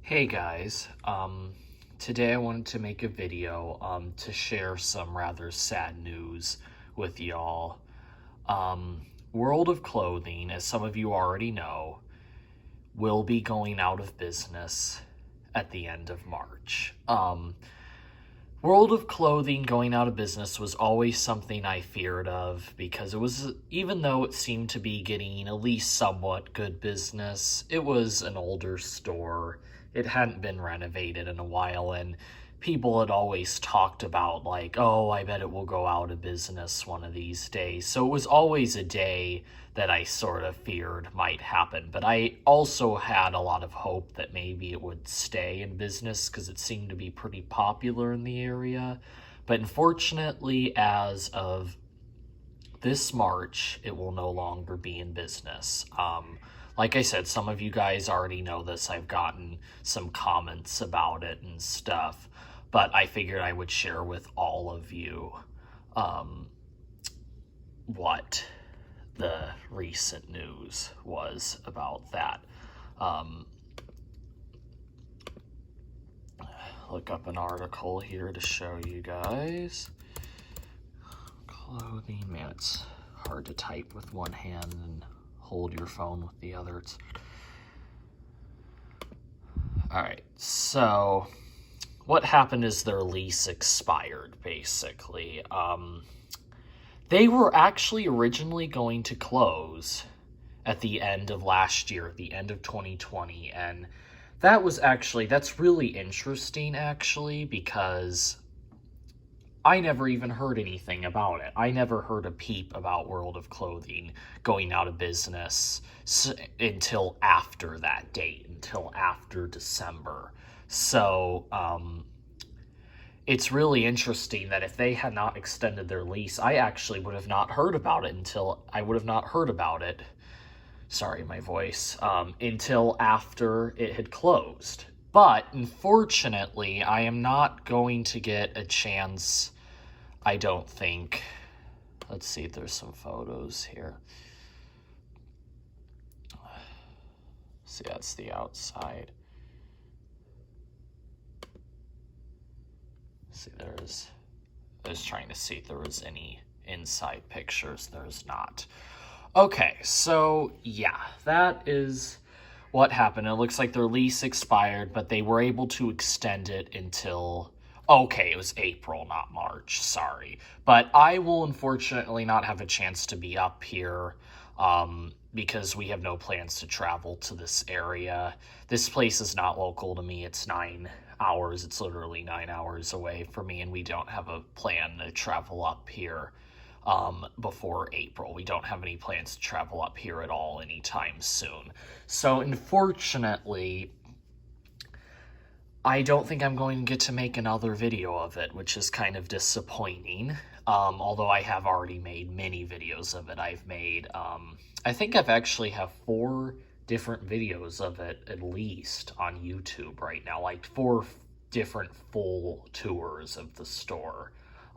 Hey guys, today I wanted to make a video to share some rather sad news with y'all. World of Clothing, as some of you already know, will be going out of business at the end of March. World of Clothing going out of business was always something I feared of because even though it seemed to be getting at least somewhat good business, it was an older store. It hadn't been renovated in a while, and people had always talked about, like, oh, I bet it will go out of business one of these days. So it was always a day that I sort of feared might happen. But I also had a lot of hope that maybe it would stay in business because it seemed to be pretty popular in the area. But unfortunately, as of this March, it will no longer be in business. Like I said, some of you guys already know this. I've gotten some comments about it and stuff, but I figured I would share with all of you what the recent news was about that. Look up an article here to show you guys. Clothing, man, it's hard to type with one hand and hold your phone with the other. All right, so what happened is their lease expired, basically. They were actually originally going to close at the end of last year, at the end of 2020, and that's really interesting, actually, because I never even heard anything about it. I never heard a peep about World of Clothing going out of business until after that date, until after December. So, it's really interesting that if they had not extended their lease, I actually would have not heard about it. Sorry, my voice. Until after it had closed. But unfortunately, I am not going to get a chance, I don't think. Let's see if there's some photos here. See, that's the outside. See, I was trying to see if there was any inside pictures. There's not. Okay, so yeah, that is what happened. It looks like their lease expired, but they were able to extend it until, okay, it was April, not March, sorry. But I will unfortunately not have a chance to be up here because we have no plans to travel to this area. This place is not local to me. It's 9 hours. It's literally 9 hours away from me, and we don't have a plan to travel up here before April. We don't have any plans to travel up here at all anytime soon. So unfortunately, I don't think I'm going to get to make another video of it, which is kind of disappointing. Although I have already made many videos of it. I think I've actually have 4 different videos of it at least on YouTube right now, like 4 different full tours of the store.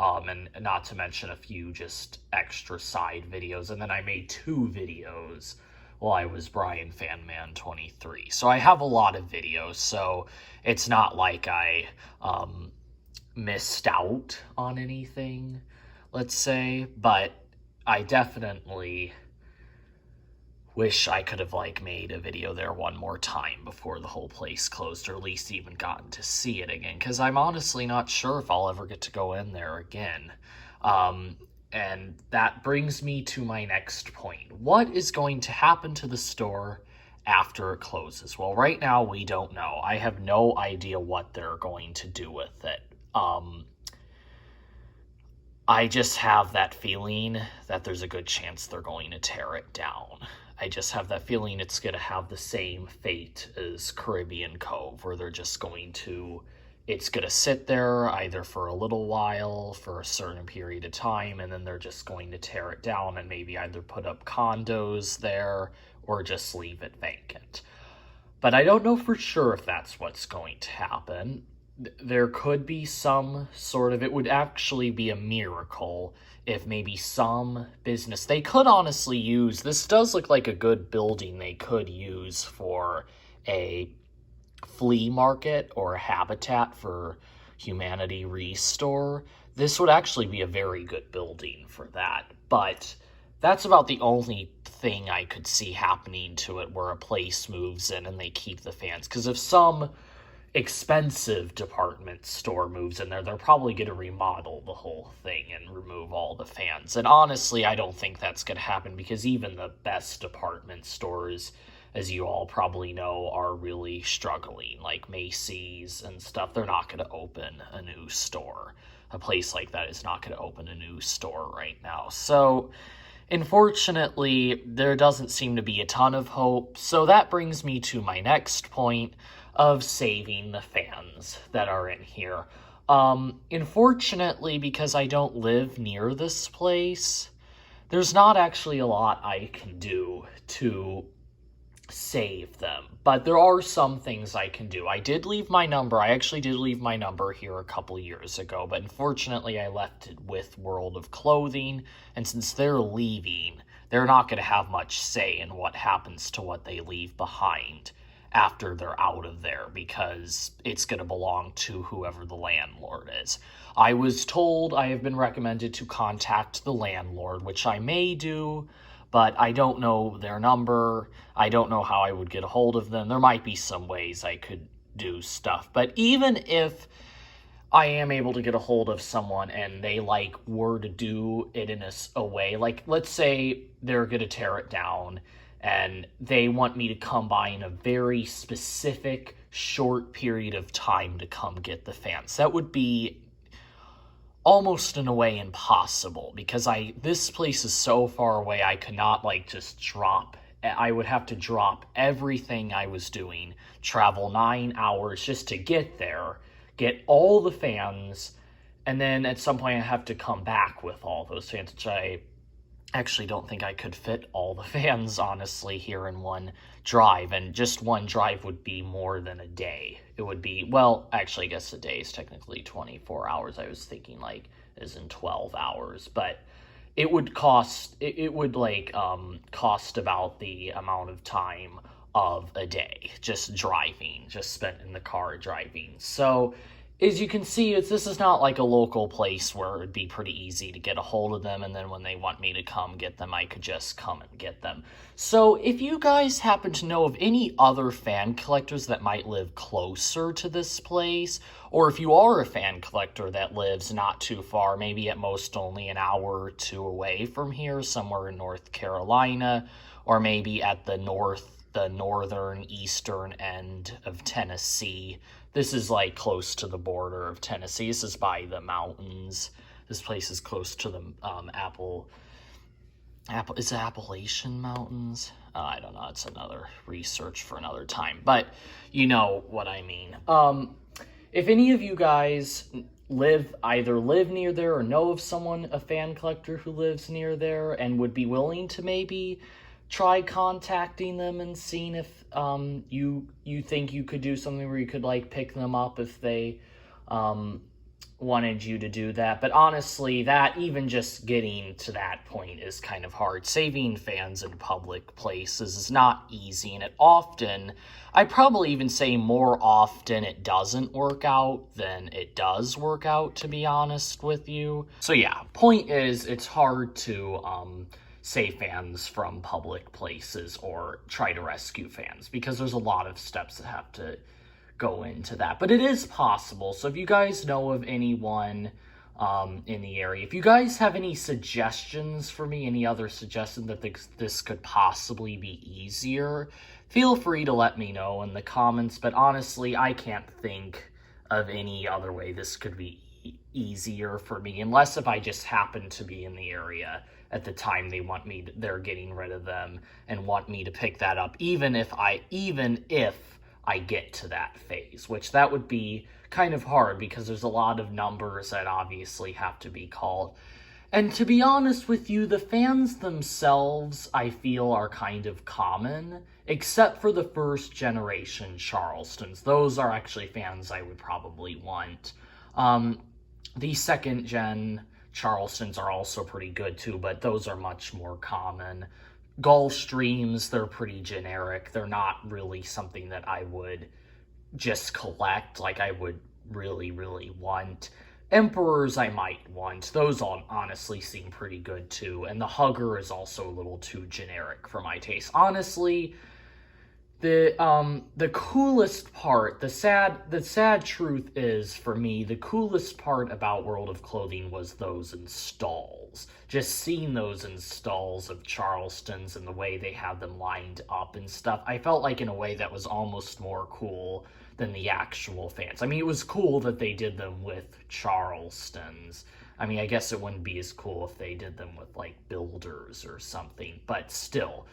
And not to mention a few just extra side videos. And then I made 2 videos while I was Brian Fanman 23. So I have a lot of videos, so it's not like I missed out on anything, let's say. But I definitely wish I could have made a video there one more time before the whole place closed, or at least even gotten to see it again, because I'm honestly not sure if I'll ever get to go in there again. And that brings me to my next point. What is going to happen to the store after it closes? Well, right now we don't know. I have no idea what they're going to do with it. I just have that feeling that there's a good chance they're going to tear it down. I just have that feeling it's going to have the same fate as Caribbean Cove, where it's going to sit there either for a little while, for a certain period of time, and then they're just going to tear it down and maybe either put up condos there or just leave it vacant. But I don't know for sure if that's what's going to happen. There could be some sort of, it would actually be a miracle if maybe some business, they could honestly use, this does look like a good building they could use for a flea market or a Habitat for Humanity restore, this would actually be a very good building for that. But that's about the only thing I could see happening to it, where a place moves in and they keep the fans. Because if some expensive department store moves in there, they're probably going to remodel the whole thing and remove all the fans. And honestly, I don't think that's going to happen, because even the best department stores, as you all probably know, are really struggling. Like Macy's and stuff, they're not going to open a new store. A place like that is not going to open a new store right now. So unfortunately, there doesn't seem to be a ton of hope. So that brings me to my next point of saving the fans that are in here. Unfortunately, because I don't live near this place, there's not actually a lot I can do to save them. But there are some things I can do. I did leave my number. I actually did leave my number here a couple years ago, but unfortunately I left it with World of Clothing, and since they're leaving, they're not going to have much say in what happens to what they leave behind after they're out of there, because it's going to belong to whoever the landlord is. I was told, I have been recommended to contact the landlord, which I may do, but I don't know their number. I don't know how I would get a hold of them. There might be some ways I could do stuff. But even if I am able to get a hold of someone and they were to do it in a way, like let's say they're going to tear it down and they want me to come by in a very specific short period of time to come get the fans, that would be almost in a way impossible, because this place is so far away. I could not just drop. I would have to drop everything I was doing, travel 9 hours just to get there, get all the fans, and then at some point I have to come back with all those fans, which I actually don't think I could fit all the fans, honestly, here in one drive. And just one drive would be more than a day. It would be, well, actually, I guess a day is technically 24 hours. I was thinking as in 12 hours, but it would cost, cost about the amount of time of a day just driving, just spent in the car driving. So as you can see, this is not like a local place where it'd be pretty easy to get a hold of them, and then when they want me to come get them, I could just come and get them. So if you guys happen to know of any other fan collectors that might live closer to this place, or if you are a fan collector that lives not too far, maybe at most only an hour or two away from here, somewhere in North Carolina, or maybe at the northern eastern end of Tennessee. This is close to the border of Tennessee. This is by the mountains. This place is close to the is it Appalachian Mountains? I don't know. It's another research for another time, but you know what I mean. If any of you guys either live near there or know of someone, a fan collector who lives near there, and would be willing to maybe try contacting them and seeing if you think you could do something where you could pick them up if they wanted you to do that. But honestly, that even just getting to that point is kind of hard. Saving fans in public places is not easy, and I'd probably even say more often it doesn't work out than it does work out, to be honest with you. So yeah, point is, it's hard to save fans from public places or try to rescue fans, because there's a lot of steps that have to go into that. But it is possible. So if you guys know of anyone in the area, if you guys have any suggestions for me, any other suggestions that this could possibly be easier, feel free to let me know in the comments. But honestly, I can't think of any other way this could be easier for me, unless if I just happen to be in the area at the time they're getting rid of them and want me to pick that up, even if I get to that phase, which that would be kind of hard, because there's a lot of numbers that obviously have to be called. And to be honest with you, the fans themselves, I feel, are kind of common, except for the first generation Charlestons. Those are actually fans I would probably want. The second gen Charlestons are also pretty good too, but those are much more common. Gulfstreams, they're pretty generic. They're not really something that I would just collect. Like, I would really, really want. Emperors I might want. Those all honestly seem pretty good too. And the Hugger is also a little too generic for my taste. Honestly, the coolest part, the sad truth is, for me, the coolest part about World of Clothing was those installs. Just seeing those installs of Charleston's and the way they had them lined up and stuff, I felt like in a way that was almost more cool than the actual fans. I mean, it was cool that they did them with Charleston's. I mean, I guess it wouldn't be as cool if they did them with, like, Builders or something, but still.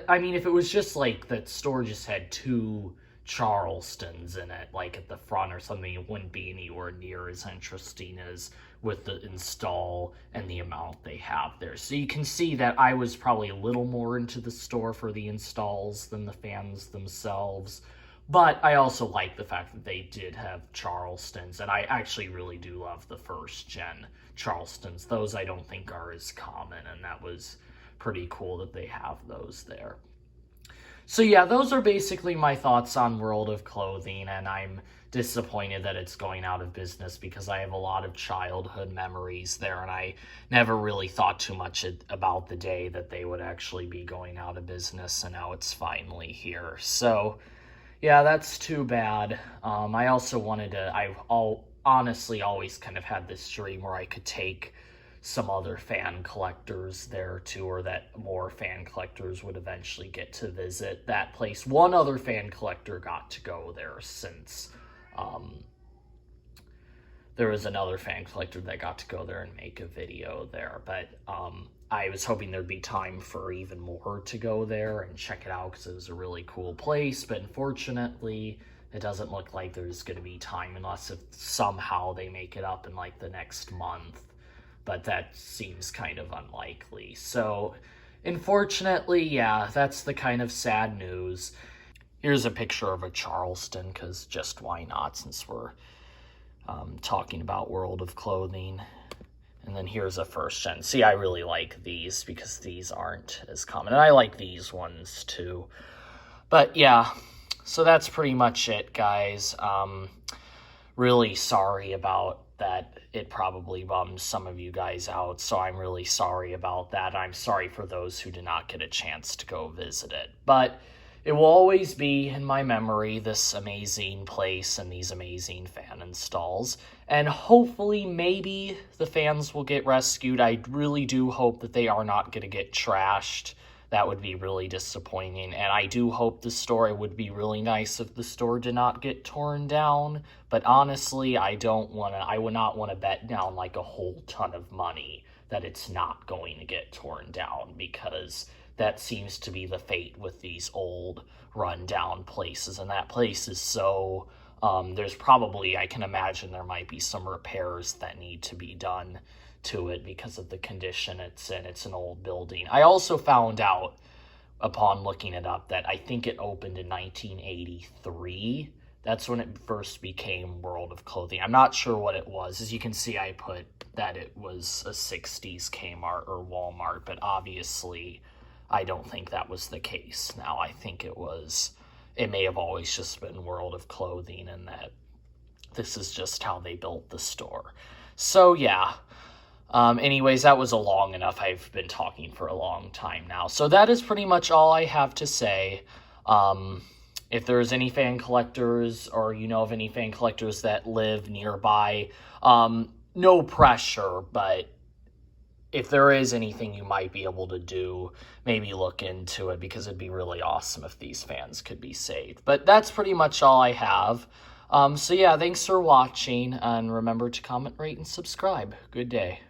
I mean, if it was just, like, that store just had 2 Charleston's in it, like, at the front or something, it wouldn't be anywhere near as interesting as with the install and the amount they have there. So you can see that I was probably a little more into the store for the installs than the fans themselves. But I also like the fact that they did have Charleston's, and I actually really do love the first gen Charleston's. Those I don't think are as common, and that was pretty cool that they have those there. So yeah, those are basically my thoughts on World of Clothing, and I'm disappointed that it's going out of business because I have a lot of childhood memories there, and I never really thought too much about the day that they would actually be going out of business, and now it's finally here. So yeah, that's too bad. I also wanted to, honestly always kind of had this dream where I could take some other fan collectors there too, or that more fan collectors would eventually get to visit that place. One other fan collector got to go there since there was another fan collector that got to go there and make a video there, but I was hoping there'd be time for even more to go there and check it out because it was a really cool place, but unfortunately it doesn't look like there's going to be time unless if somehow they make it up in like the next month, but that seems kind of unlikely. So unfortunately, yeah, that's the kind of sad news. Here's a picture of a Charleston, because just why not, since we're talking about World of Clothing. And then here's a first gen. See, I really like these because these aren't as common. And I like these ones too. But yeah, so that's pretty much it, guys. Really sorry about that. It probably bummed some of you guys out, so I'm really sorry about that. I'm sorry for those who did not get a chance to go visit it. But it will always be in my memory, this amazing place and these amazing fan installs. And hopefully, maybe the fans will get rescued. I really do hope that they are not going to get trashed. That would be really disappointing. And I do hope the store, it would be really nice if the store did not get torn down. But honestly, I would not want to bet down like a whole ton of money that it's not going to get torn down, because that seems to be the fate with these old rundown places. And that place is so, there's probably, I can imagine there might be some repairs that need to be done to it because of the condition it's in. It's an old building. I also found out upon looking it up that I think it opened in 1983. That's when it first became World of Clothing. I'm not sure what it was. As you can see, I put that it was a 60s Kmart or Walmart, but obviously I don't think that was the case now. I think it may have always just been World of Clothing, and that this is just how they built the store. So yeah. Anyways, that was a long enough. I've been talking for a long time now. So that is pretty much all I have to say. If there's any fan collectors, or you know of any fan collectors that live nearby, no pressure, but if there is anything you might be able to do, maybe look into it, because it'd be really awesome if these fans could be saved. But that's pretty much all I have. So yeah, thanks for watching, and remember to comment, rate, and subscribe. Good day.